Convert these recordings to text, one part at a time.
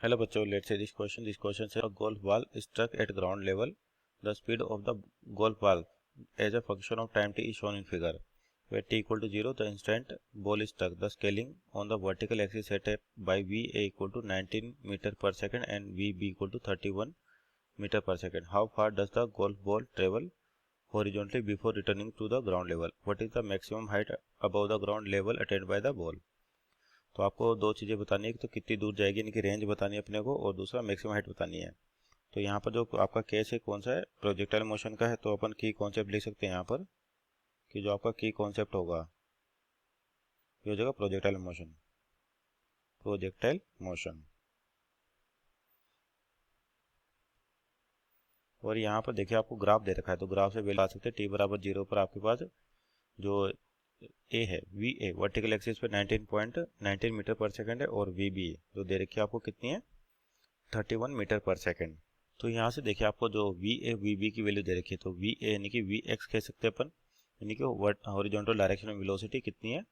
Hello बच्चों, let's say this question. This question says a golf ball struck at ground level. The speed of the golf ball as a function of time t is shown in figure. Where t equal to 0, the instant ball is struck. The scaling on the vertical axis set up by VA equal to 19 meter per second and VB equal to 31 meter per second. How far does the golf ball travel horizontally before returning to the ground level? What is the maximum height above the ground level attained by the ball? तो आपको दो चीज़ें बतानी है कि तो कितनी दूर जाएगी, यानी कि रेंज बतानी है अपने को, और दूसरा मैक्सिमम हाइट बतानी है। तो यहाँ पर जो आपका केस है कौन सा है, प्रोजेक्टाइल मोशन का है। तो अपन की कॉन्सेप्ट लिख सकते हैं यहाँ पर कि जो आपका की कॉन्सेप्ट होगा ये हो जाएगा प्रोजेक्टाइल मोशन। Projectile motion. और यहाँ पर देखिए आपको ग्राफ दे रखा है, तो ग्राफ से वैल्यू आ सकते हैं। टी बराबर 0 पर आपके पास जो ए है वी ए वर्टिकल एक्सिस पे 19.19 मीटर पर सेकंड है, और वी बी जो दे रखी है आपको कितनी है 31 मीटर पर सेकंड। तो यहाँ से देखिए आपको जो वी ए वी बी की वैल्यू दे रखी है, तो वी ए यानी कि वी एक्स कह सकते हैं अपन, यानी कि हॉरिजॉन्टल डायरेक्शन में वेलोसिटी कितनी है,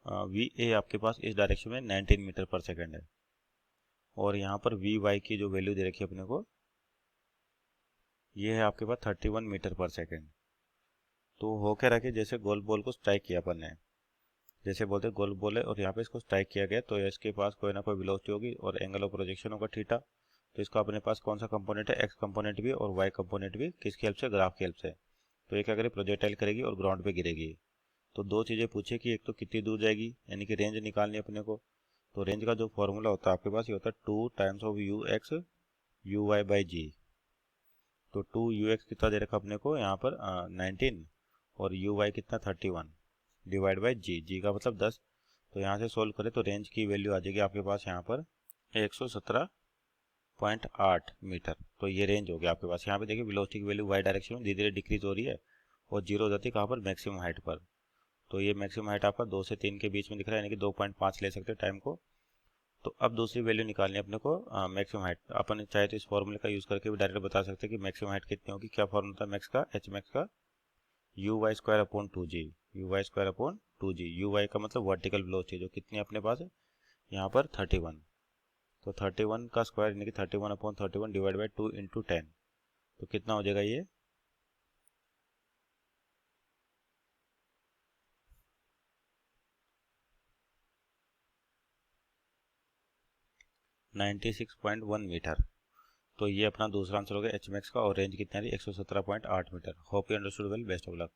वी ए आपके पास इस डायरेक्शन में 19 मीटर पर सेकंड है। और यहाँ पर वी वाई की जो वैल्यू दे रखी है अपने को, ये है आपके पास 31 मीटर पर सेकंड। तो हो क्या रहा कि जैसे गोल्फ बॉल को स्ट्राइक किया अपन ने, जैसे बोलते गोल्फ बॉल है और यहाँ पे इसको स्ट्राइक किया गया, तो इसके पास कोई ना कोई वेलोसिटी होगी और एंगल ऑफ प्रोजेक्शन होगा थीटा। तो इसका अपने पास कौन सा कंपोनेंट है, एक्स कंपोनेंट भी और वाई कंपोनेंट भी, किसकी हेल्प से, ग्राफ की हेल्प से। तो ये क्या करेगी, प्रोजेक्टाइल करेगी और ग्राउंड पे गिरेगी। तो दो चीज़ें पूछे कि एक तो कितनी दूर जाएगी, यानी कि रेंज निकालनी है अपने को। तो रेंज का जो फॉर्मूला होता है आपके पास, ये होता है 2 times of u x u y by g. तो 2 यू एक्स कितना दे रखा अपने को यहाँ पर 19, और यू वाई कितना 31 डिवाइड बाई जी, जी का मतलब 10। तो यहाँ से सोल्व करें तो रेंज की वैल्यू आ जाएगी आपके पास यहाँ पर 117.8 मीटर। तो ये रेंज हो गया आपके पास। यहाँ पे देखिए वेलोसिटी की वैल्यू वाई डायरेक्शन में धीरे धीरे डिक्रीज हो रही है और जीरो हो जाती है कहाँ पर, मैक्सिमम हाइट पर। तो ये मैक्सिमम हाइट आपका 2 से 3 के बीच में दिख रहा है, यानी कि 2.5 ले सकते हैं टाइम को। तो अब दूसरी वैल्यू निकालनी है अपने को मैक्सिमम हाइट। अपन चाहे तो इस फॉर्मूले का यूज़ करके भी डायरेक्ट बता सकते हैं कि मैक्सिमम हाइट कितनी होगी। क्या फॉर्मूला था मैक्स का, एच मैक्स का U Y square upon 2g, U Y square upon 2g। U Y का मतलब वर्टिकल वेलोसिटी जो कितनी अपने पास है यहाँ पर 31। तो 31 का स्क्वायर यानी कि 31 अपॉन 31 डिवाइड बाई 2 इंटू 10। तो कितना हो जाएगा ये 96.1 मीटर। तो ये अपना दूसरा आंसर हो गया एच मैक्स का, और रेंज कितनी आ रही है 117.8 metre. Hope you understood well, best of luck.